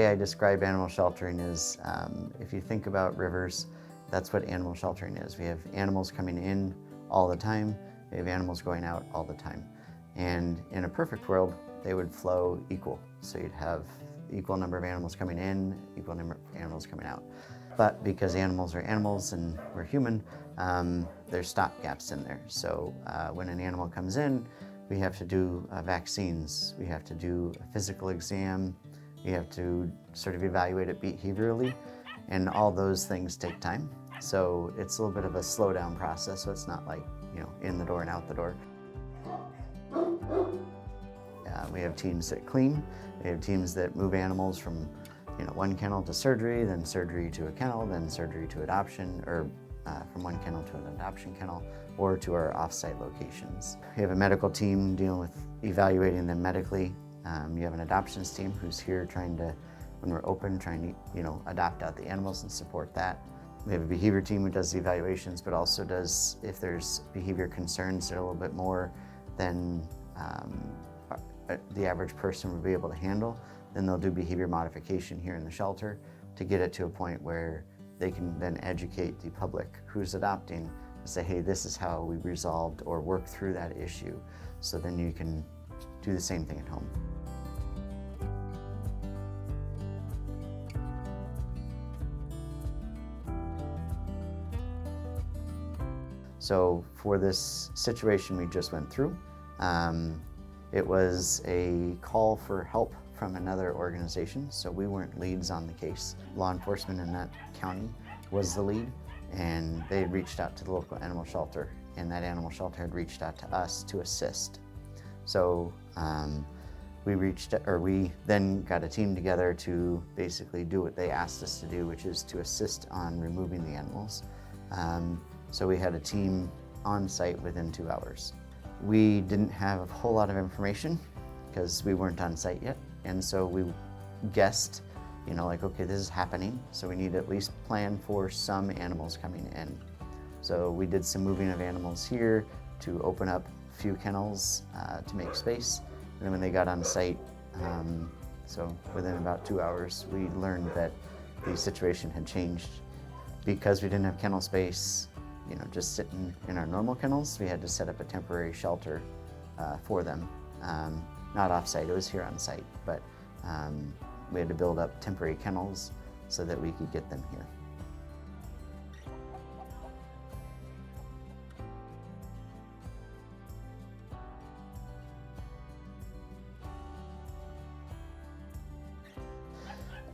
way I describe animal sheltering is, if you think about rivers, that's what animal sheltering is. We have animals coming in all the time, we have animals going out all the time. And in a perfect world, they would flow equal. So you'd have equal number of animals coming in, equal number of animals coming out. But because animals are animals and we're human, there's stop gaps in there. So when an animal comes in, we have to do vaccines, we have to do a physical exam, we have to sort of evaluate it behaviorally, and all those things take time. So it's a little bit of a slowdown process, so it's not like, in the door and out the door. We have teams that clean, we have teams that move animals from one kennel to surgery, then surgery to a kennel, then surgery to adoption, or from one kennel to an adoption kennel, or to our off-site locations. We have a medical team dealing with evaluating them medically. You have an adoptions team who's here trying to, when we're open, trying to adopt out the animals and support that. We have a behavior team who does the evaluations, but also does, if there's behavior concerns that are a little bit more than the average person would be able to handle, then they'll do behavior modification here in the shelter to get it to a point where they can then educate the public who's adopting and say, hey, this is how we resolved or work through that issue. So then you can do the same thing at home. So for this situation we just went through, it was a call for help from another organization, so we weren't leads on the case. Law enforcement in that county was the lead, and they had reached out to the local animal shelter, and that animal shelter had reached out to us to assist. So we then got a team together to basically do what they asked us to do, which is to assist on removing the animals. So we had a team on site within 2 hours. We didn't have a whole lot of information because we weren't on site yet. And so we guessed, like, okay, this is happening, so we need to at least plan for some animals coming in. So we did some moving of animals here to open up a few kennels to make space. And then when they got on site, so within about 2 hours, we learned that the situation had changed. Because we didn't have kennel space, just sitting in our normal kennels, we had to set up a temporary shelter for them. Not off-site, it was here on site, but we had to build up temporary kennels so that we could get them here.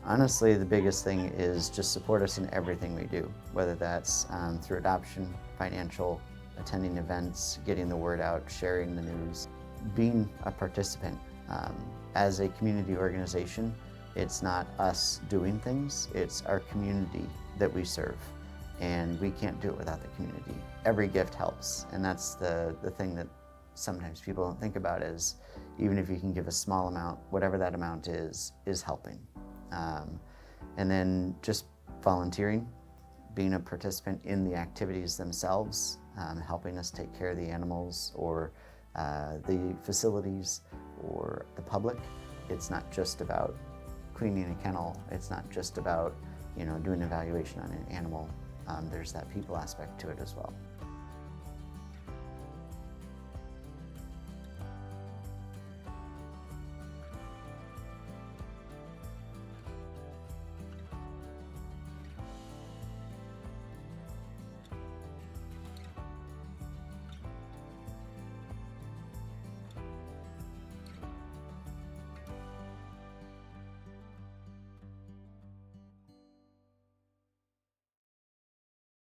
Honestly, the biggest thing is just support us in everything we do, whether that's through adoption, financial, attending events, getting the word out, sharing the news, being a participant. As a community organization, it's not us doing things, it's our community that we serve, and we can't do it without the community. Every gift helps, and that's the thing that sometimes people don't think about is, even if you can give a small amount, whatever that amount is helping. And then just volunteering, being a participant in the activities themselves, helping us take care of the animals or the facilities or the public. It's not just about cleaning a kennel, it's not just about doing evaluation on an animal. There's that people aspect to it as well.